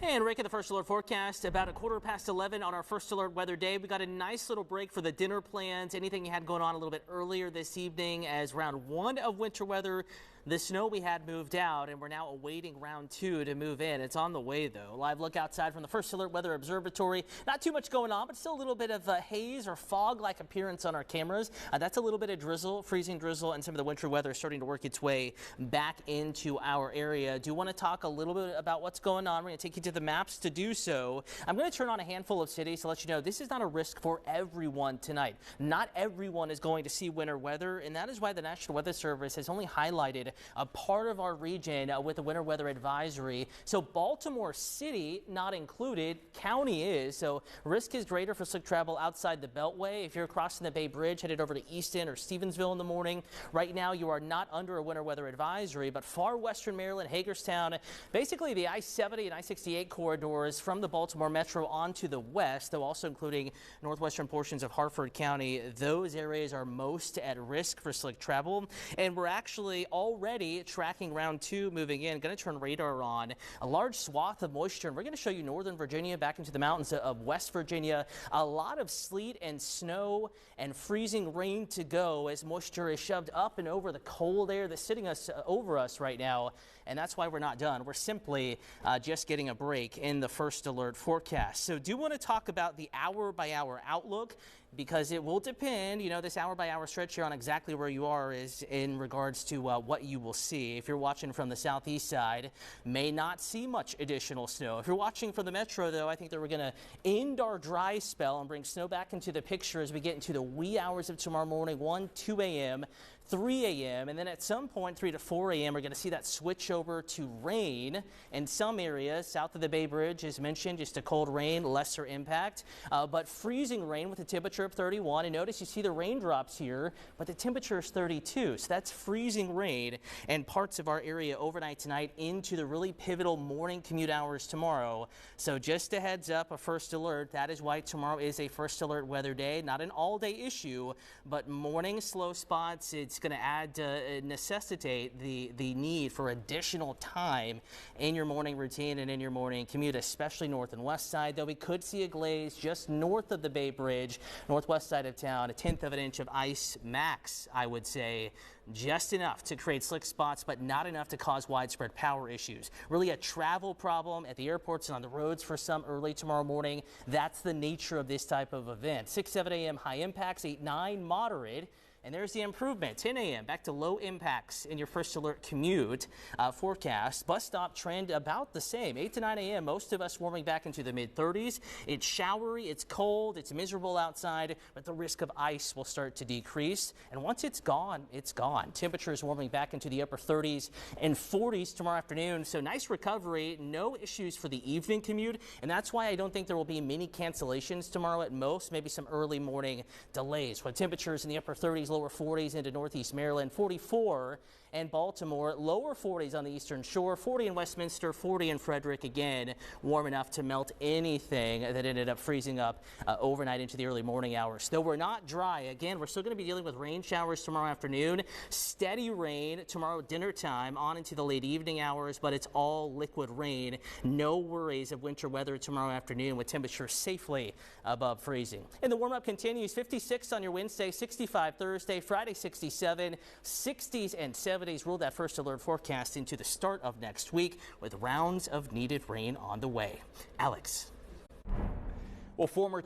And Rick, at the First Alert forecast, about 11:15 on our First Alert weather day. We got a nice little break for the dinner plans. Anything you had going on a little bit earlier this evening, as round one of winter weather, the snow we had moved out, and we're now awaiting round two to move in. It's on the way, though. Live look outside from the First Alert Weather Observatory. Not too much going on, but still a little bit of haze or fog-like appearance on our cameras. That's a little bit of drizzle, freezing drizzle, and some of the winter weather starting to work its way back into our area. Do want to talk a little bit about what's going on. We're going to take you to the maps to do so. I'm going to turn on a handful of cities to let you know this is not a risk for everyone tonight. Not everyone is going to see winter weather, and that is why the National Weather Service has only highlighted a part of our region with a winter weather advisory. So Baltimore City not included, county is, so risk is greater for slick travel outside the Beltway. If you're crossing the Bay Bridge headed over to Easton or Stevensville in the morning, right now you are not under a winter weather advisory, but far western Maryland, Hagerstown, basically the I-70 and I-68 corridors from the Baltimore Metro onto the west, though also including northwestern portions of Harford County. Those areas are most at risk for slick travel, and we're actually already tracking round two moving in. Going to turn radar on. A large swath of moisture, and we're going to show you northern Virginia back into the mountains of West Virginia. A lot of sleet and snow and freezing rain to go as moisture is shoved up and over the cold air that's sitting over us right now, and that's why we're not done. We're simply just getting a break in the First Alert forecast. So do want to talk about the hour-by-hour outlook, because it will depend, this hour-by-hour stretch here on exactly where you are is in regards to what you will see. If you're watching from the southeast side, may not see much additional snow. If you're watching from the metro, though, I think that we're going to end our dry spell and bring snow back into the picture as we get into the wee hours of tomorrow morning, 1, 2 a.m., 3 a.m., and then at some point 3 to 4 a.m. we're going to see that switch over to rain in some areas. South of the Bay Bridge, as mentioned, just a cold rain, lesser impact, but freezing rain with a temperature of 31. And notice you see the raindrops here, but the temperature is 32, so that's freezing rain and parts of our area overnight tonight into the really pivotal morning commute hours tomorrow. So just a heads up, a First Alert. That is why tomorrow is a First Alert weather day, not an all-day issue, but morning slow spots. It's going to necessitate the need for additional time in your morning routine and in your morning commute, especially north and west side, though we could see a glaze just north of the Bay Bridge, northwest side of town, 1/10 of an inch of ice max, I would say. Just enough to create slick spots, but not enough to cause widespread power issues. Really a travel problem at the airports and on the roads for some early tomorrow morning. That's the nature of this type of event. 6, 7 a.m. high impacts, 8, 9 moderate. And there's the improvement. 10 a.m. back to low impacts in your First Alert commute forecast. Bus stop trend about the same. 8 to 9 a.m. most of us warming back into the mid-30s. It's showery, it's cold, it's miserable outside, but the risk of ice will start to decrease. And once it's gone, it's gone. Temperatures warming back into the upper 30s and 40s tomorrow afternoon. So nice recovery, no issues for the evening commute. And that's why I don't think there will be many cancellations tomorrow at most. Maybe some early morning delays with temperatures in the upper 30s. Lower 40s into northeast Maryland, 44 in Baltimore, lower 40s on the eastern shore, 40 in Westminster, 40 in Frederick. Again, warm enough to melt anything that ended up freezing up overnight into the early morning hours. Though we're not dry, again, we're still going to be dealing with rain showers tomorrow afternoon. Steady rain tomorrow dinner time on into the late evening hours, but it's all liquid rain. No worries of winter weather tomorrow afternoon with temperatures safely above freezing. And the warm-up continues. 56 on your Wednesday, 65 Thursday, Friday 67, 60s and 70s. Ruled that First Alert forecast into the start of next week with rounds of needed rain on the way. Alex. Well, former